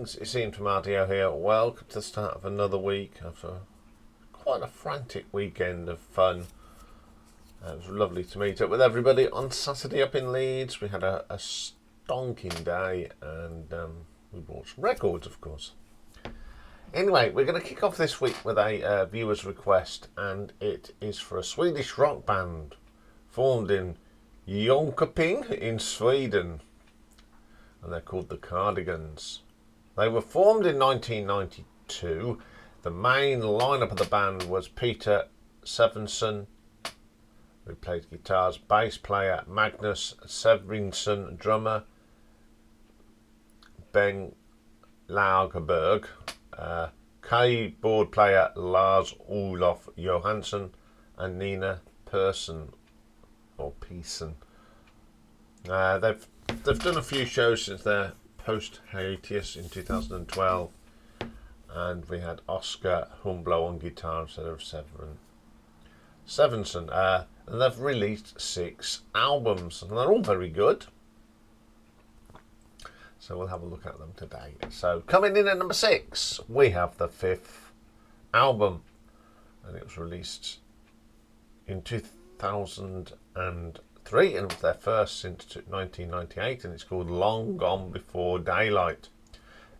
Cardigans, it's Ian from RDO here. Welcome to the start of another week after quite a frantic weekend of fun. It was lovely to meet up with everybody on Saturday up in Leeds. We had a stonking day and we brought some records, of course. Anyway, we're going to kick off this week with a viewer's request, and it is for a Swedish rock band formed in Jönköping in Sweden, and they're called the Cardigans. They were formed in 1992. The main lineup of the band was Peter Svensson, who played guitars, bass player Magnus Severinsson, drummer Ben Lagerberg, keyboard player Lars Olof Johansson, and Nina Persson or Pearson. They've done a few shows since their post hiatus in 2012, and we had Oscar Humblo on guitar instead of Severinsson. And they've released 6 albums, and they're all very good. So we'll have a look at them today. So coming in at number 6, we have the 5th album, and it was released in 2003, and it was their first since 1998, and it's called Long Gone Before Daylight.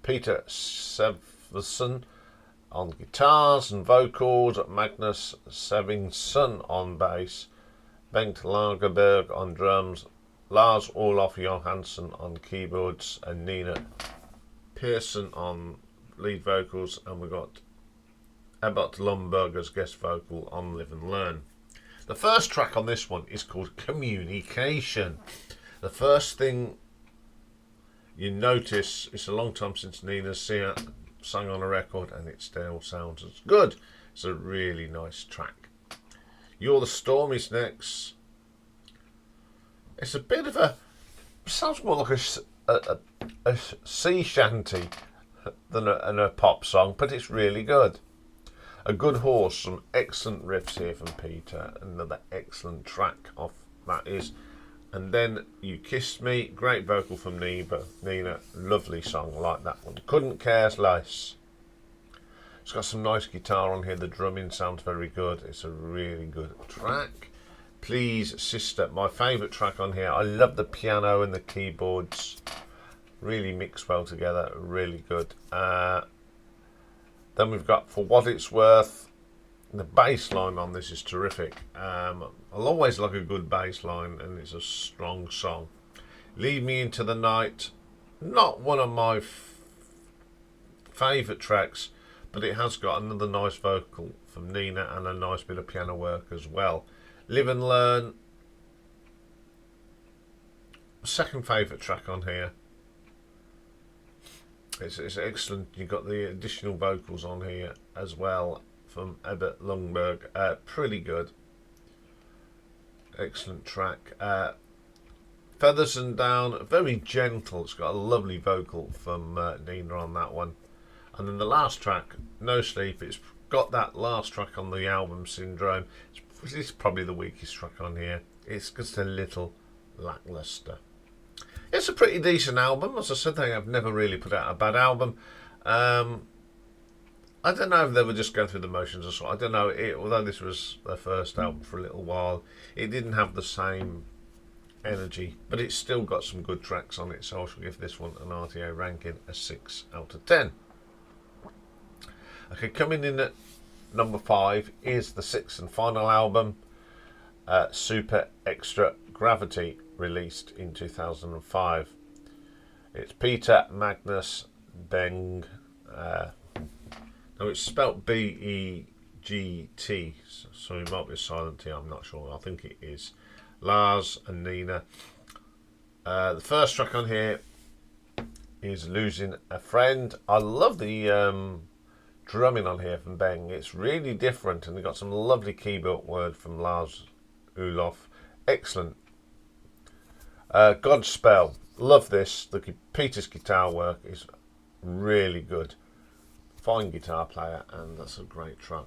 Peter Severinsson on guitars and vocals, Magnus Severinsson on bass, Bengt Lagerberg on drums, Lars Olof Johansson on keyboards, and Nina Persson on lead vocals, and we got Ebbot Lundberger's guest vocal on Live and Learn. The first track on this one is called Communication. The first thing you notice, it's a long time since Nina sang on a record, and it still sounds as good. It's a really nice track. You're the Storm is next. It's a bit of sounds more like a sea shanty than a pop song, but it's really good. A good horse, some excellent riffs here from Peter, another excellent track off that is. And then You Kissed Me, great vocal from Nina, lovely song, like that one. Couldn't Care Less. It's got some nice guitar on here, the drumming sounds very good, it's a really good track. Please Sister, my favourite track on here. I love the piano and the keyboards, really mix well together, really good. Then we've got For What It's Worth. The bass line on this is terrific. I'll always like a good bass line, and it's a strong song. Lead Me Into the Night, not one of my favourite tracks, but it has got another nice vocal from Nina and a nice bit of piano work as well. Live and Learn, second favourite track on here. It's excellent. You've got the additional vocals on here as well from Ebbot Lundberg. Pretty good. Excellent track. Feathers and Down, very gentle. It's got a lovely vocal from Nina on that one. And then the last track, No Sleep, it's got that last track on the album, Syndrome. It's probably the weakest track on here. It's just a little lackluster. It's a pretty decent album. As I said, they have never really put out a bad album. I don't know if they were just going through the motions or so. I don't know. Although this was their first album for a little while, it didn't have the same energy, but it's still got some good tracks on it. So I shall give this one an RTO ranking, a 6 out of 10. Okay, coming in at number 5 is the 6th and final album, Super Extra Gravity, released in 2005. It's Peter Magnus Beng. No, it's spelt B-E-G-T, so it might be a silent T, I'm not sure. I think it is. Lars and Nina. The first track on here is Losing a Friend. I love the drumming on here from Beng. It's really different, and we got some lovely keyboard work from Lars Olof. Excellent. Godspell, love this. Peter's guitar work is really good. Fine guitar player, and that's a great track.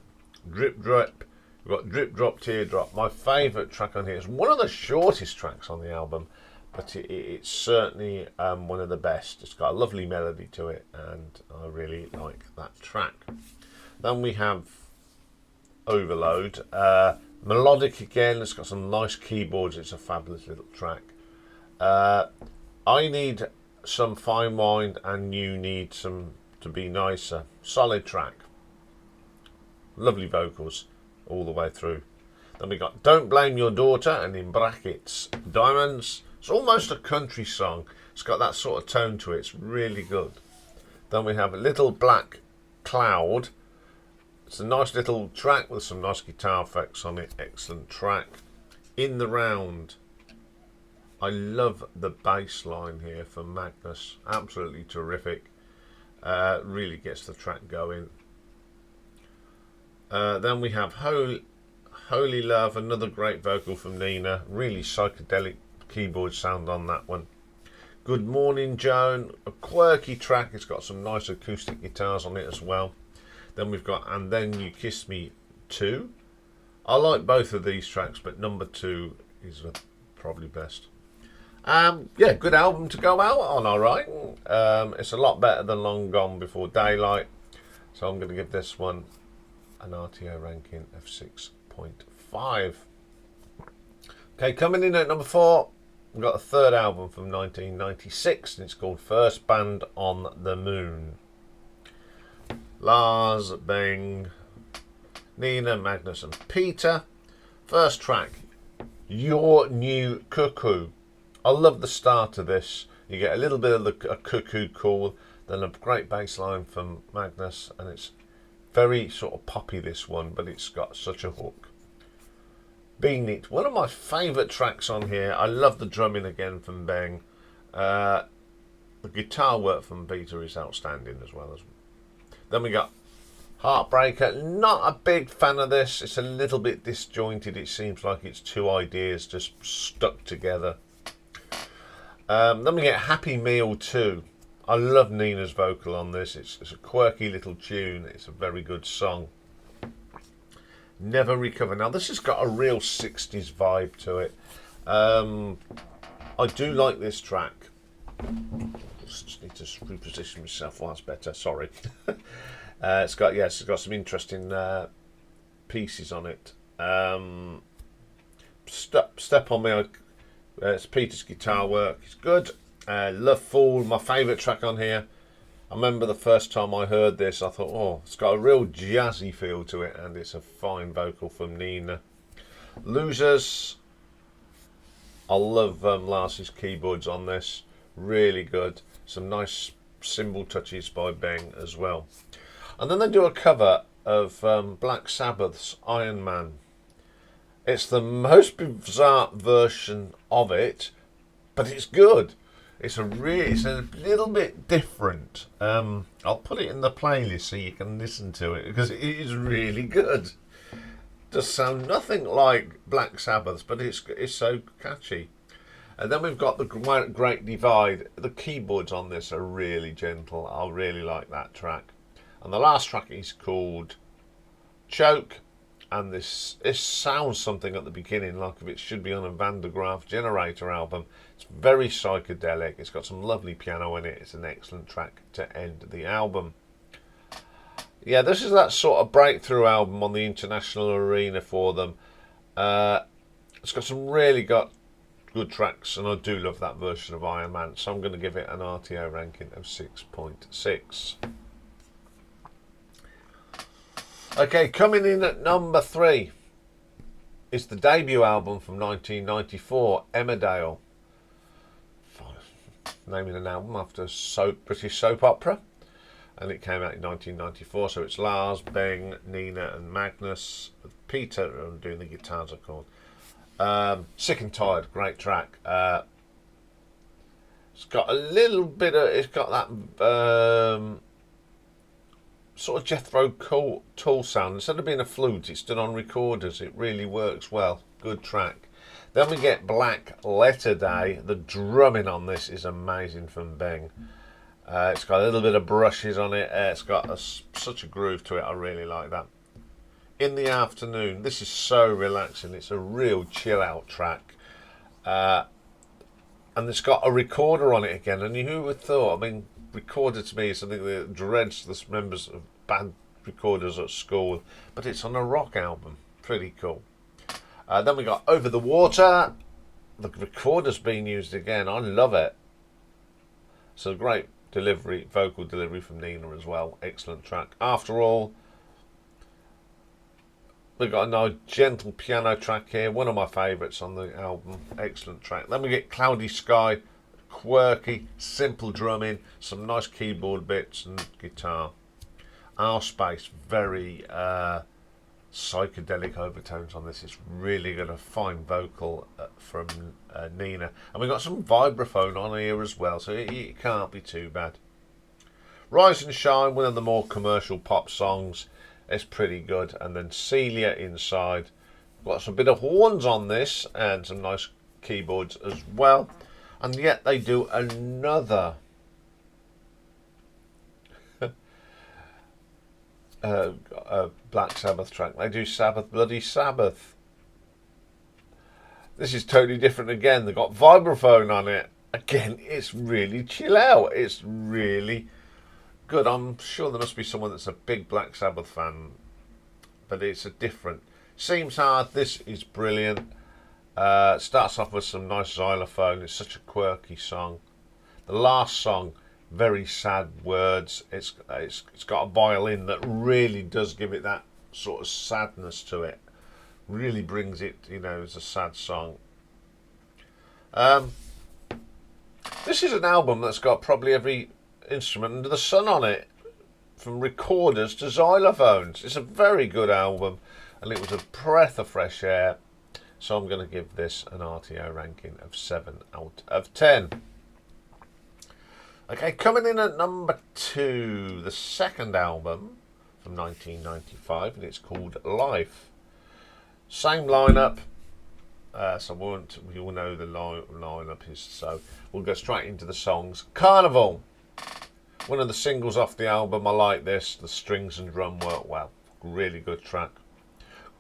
Drip Drop, we've got Drip Drop Teardrop. My favourite track on here is one of the shortest tracks on the album, but it's certainly one of the best. It's got a lovely melody to it, and I really like that track. Then we have Overload. Melodic again, it's got some nice keyboards, it's a fabulous little track. I Need Some Fine Wine and You Need Some to Be Nicer. Solid track. Lovely vocals all the way through. Then we got Don't Blame Your Daughter, and in brackets, Diamonds. It's almost a country song. It's got that sort of tone to it. It's really good. Then we have Little Black Cloud. It's a nice little track with some nice guitar effects on it. Excellent track. In the Round. I love the bass line here from Magnus. Absolutely terrific. Really gets the track going. Then we have Holy Love, another great vocal from Nina. Really psychedelic keyboard sound on that one. Good Morning Joan, a quirky track. It's got some nice acoustic guitars on it as well. Then we've got And Then You Kiss Me Too. I like both of these tracks, but number 2 is probably best. Yeah, good album to go out on, alright. It's a lot better than Long Gone Before Daylight, so I'm going to give this one an RTO ranking of 6.5. Okay, coming in at number 4, we've got a third album from 1996, and it's called First Band on the Moon. Lars, Beng, Nina, Magnus and Peter. First track, Your New Cuckoo. I love the start of this. You get a little bit of a cuckoo call, then a great bass line from Magnus, and it's very sort of poppy, this one, but it's got such a hook. Bean It, one of my favourite tracks on here. I love the drumming again from Beng. The guitar work from Peter is outstanding as well. Then we got Heartbreaker. Not a big fan of this. It's a little bit disjointed. It seems like it's two ideas just stuck together. Then we get Happy Meal 2. I love Nina's vocal on this. It's a quirky little tune. It's a very good song. Never Recover. Now this has got a real 60s vibe to it. I do like this track. Just need to reposition myself while it's better. Sorry. It's got some interesting pieces on it. Step on Me. It's Peter's guitar work. It's good. Love Fool, my favourite track on here. I remember the first time I heard this, I thought, oh, it's got a real jazzy feel to it, and it's a fine vocal from Nina. Losers. I love Lars's keyboards on this. Really good. Some nice cymbal touches by Beng as well. And then they do a cover of Black Sabbath's Iron Man. It's the most bizarre version of it, but it's good. It's a little bit different. I'll put it in the playlist so you can listen to it, because it is really good. Does sound nothing like Black Sabbath's, but it's so catchy. And then we've got the Great Divide. The keyboards on this are really gentle. I really like that track. And the last track is called Choke. And this sounds something at the beginning like if it should be on a Van der Graaf Generator album. It's very psychedelic. It's got some lovely piano in it. It's an excellent track to end the album. Yeah, this is that sort of breakthrough album on the international arena for them. It's got some really good tracks, and I do love that version of Iron Man, so I'm going to give it an RTO ranking of 6.6. Okay, coming in at number 3 is the debut album from 1994, Emmerdale. Naming an album after a British soap opera. And it came out in 1994, so it's Lars, Beng, Nina and Magnus. Peter doing the guitars, of course. Sick and Tired, great track. It's got a little bit of, it's got that sort of Jethro Tull sound. Instead of being a flute, it's done on recorders. It really works well. Good track. Then we get Black Letter Day. The drumming on this is amazing from Beng. It's got a little bit of brushes on it. It's got such a groove to it. I really like that. In the Afternoon. This is so relaxing. It's a real chill out track. and it's got a recorder on it again. And who would have thought? I mean, recorder to me is something that dreads the members of band recorders at school, but it's on a rock album. Pretty cool. Then we got Over the Water. The recorder's being used again. I love it. So great delivery, vocal delivery from Nina as well. Excellent track. After All. We've got a nice gentle piano track here. One of my favourites on the album. Excellent track. Then we get Cloudy Sky. Quirky, simple drumming. Some nice keyboard bits and guitar. Our Space. Very psychedelic overtones on this. It's really got a fine vocal from Nina. And we've got some vibraphone on here as well. So it can't be too bad. Rise and Shine. One of the more commercial pop songs. It's pretty good. And then Celia Inside. Got some bit of horns on this and some nice keyboards as well. And yet they do another Black Sabbath track. They do Sabbath Bloody Sabbath. This is totally different again. They've got vibraphone on it. Again, it's really chill out. It's really good. I'm sure there must be someone that's a big Black Sabbath fan, but it's a different. Seems Hard. This is brilliant. Starts off with some nice xylophone. It's such a quirky song. The last song, very sad words. It's got a violin that really does give it that sort of sadness to it. Really brings it, as a sad song. This is an album that's got probably every instrument under the sun on it, from recorders to xylophones. It's a very good album, and it was a breath of fresh air. So I'm going to give this an RTO ranking of 7 out of 10. Okay, coming in at number 2, the second album from 1995, and it's called Life. Same lineup. So we all know the lineup is, so we'll go straight into the songs. Carnival. One of the singles off the album. I like this. The strings and drum work well. Really good track.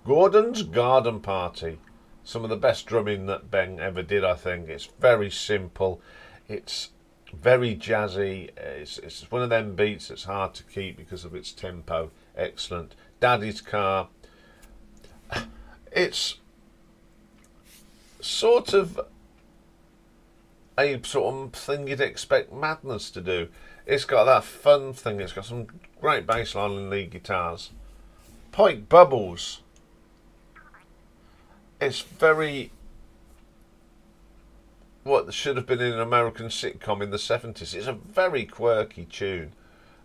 Gordon's Garden Party. Some of the best drumming that Ben ever did, I think. It's very simple. It's very jazzy. It's one of them beats that's hard to keep because of its tempo. Excellent. Daddy's Car. It's sort of a sort of thing you'd expect Madness to do. It's got that fun thing. It's got some great bass line and lead guitars. Pike Bubbles. It's very what should have been in an American sitcom in the 70s. It's a very quirky tune.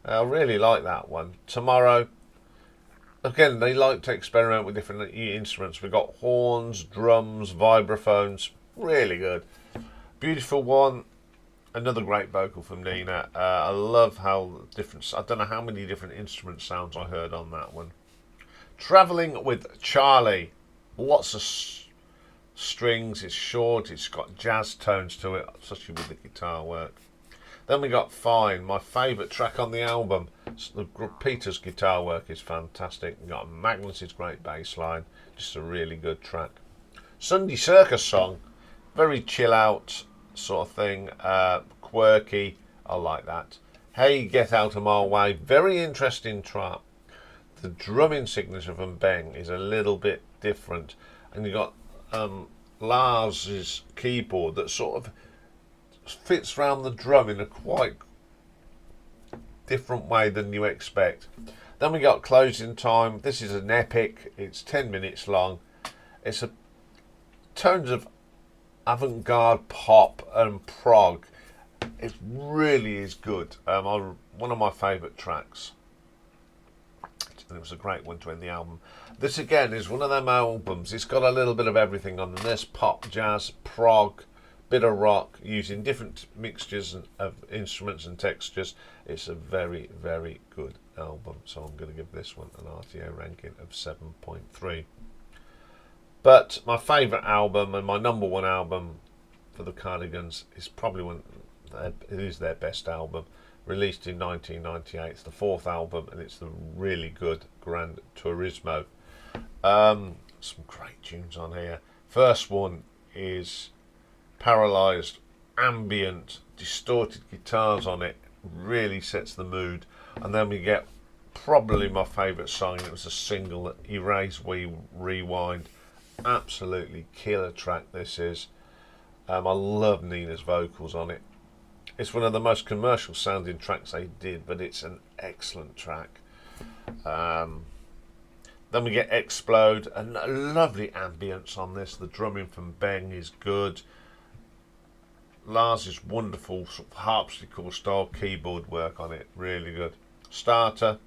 I really like that one. Tomorrow. Again, they like to experiment with different instruments. We've got horns, drums, vibraphones. Really good. Beautiful One. Another great vocal from Nina. I love how different. I don't know how many different instrument sounds I heard on that one. Travelling with Charlie. Lots of strings. It's short. It's got jazz tones to it, especially with the guitar work. Then we got Fine, my favourite track on the album. Peter's guitar work is fantastic. We got Magnus's great bass line. Just a really good track. Sunday Circus song. Very chill out sort of thing. Quirky. I like that. Hey, Get Out of My Way. Very interesting track. The drumming signature from Ben is a little bit different. And you got Lars's keyboard that sort of fits around the drum in a quite different way than you expect. Then we got Closing Time. This is an epic. It's 10 minutes long. It's a tones of avant-garde pop and prog. It really is good. One of my favourite tracks. And it was a great one to end the album. This again is one of them albums. It's got a little bit of everything on this: pop, jazz, prog, bit of rock, using different mixtures of instruments and textures. It's a very, very good album. So I'm going to give this one an RTO ranking of 7.3. But my favourite album and my number one album for the Cardigans is probably it is their best album. Released in 1998. It's the fourth album, and it's the really good Gran Turismo. Some great tunes on here. First one is Paralysed. ambient, distorted guitars on it. Really sets the mood. And then we get probably my favourite song. It was a single, Erase We Rewind. Absolutely killer track this is. I love Nina's vocals on it. It's one of the most commercial sounding tracks they did, but it's an excellent track. Then we get Explode, and a lovely ambience on this. The drumming from Ben is good. Lars' wonderful sort of harpsichord style keyboard work on it, really good. Starter.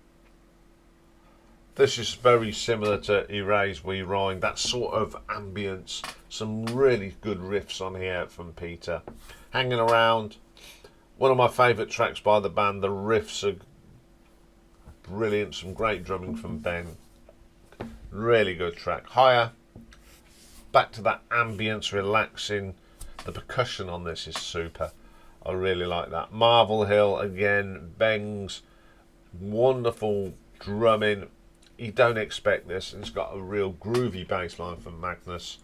This is very similar to Erase We Rewind, that sort of ambience. Some really good riffs on here from Peter. Hanging Around, one of my favourite tracks by the band. The riffs are brilliant, some great drumming from Ben. Really good track. Higher, back to that ambience, relaxing. The percussion on this is super. I really like that. Marvel Hill, again, Ben's wonderful drumming. You don't expect this. It's got a real groovy bass line from Magnus.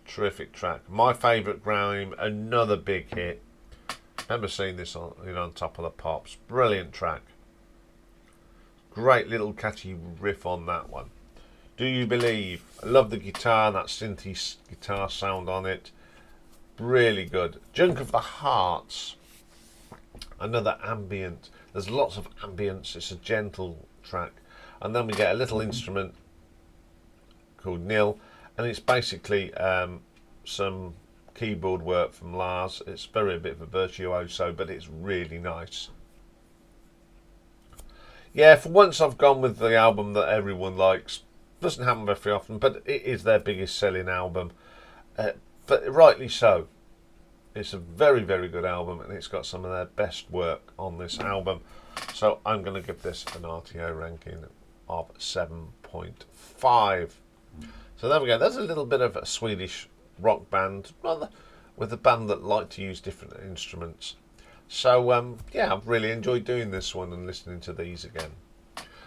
Terrific track. My Favourite Grime, another big hit. Remember seeing this on, on Top of the Pops. Brilliant track. Great little catchy riff on that one. Do You Believe? I love the guitar, that synthy guitar sound on it. Really good. Junk of the Hearts. Another ambient. There's lots of ambience. It's a gentle track. And then we get a little instrument called Nil, and it's basically some keyboard work from Lars. It's a bit of a virtuoso, but it's really nice. Yeah, for once I've gone with the album that everyone likes. Doesn't happen very often, but it is their biggest selling album. But rightly so. It's a very, very good album, and it's got some of their best work on this album. So I'm going to give this an RTO ranking of 7.5. So there we go. There's a little bit of a Swedish rock band, with a band that like to use different instruments. So yeah, I've really enjoyed doing this one and listening to these again.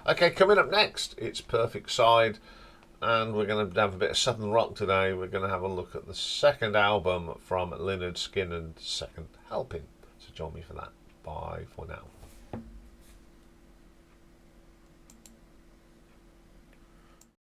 Okay, coming up next, it's Perfect Side, and we're going to have a bit of Southern rock today. We're going to have a look at the second album from Lynyrd Skynyrd's Second Helping. So join me for that. Bye for now.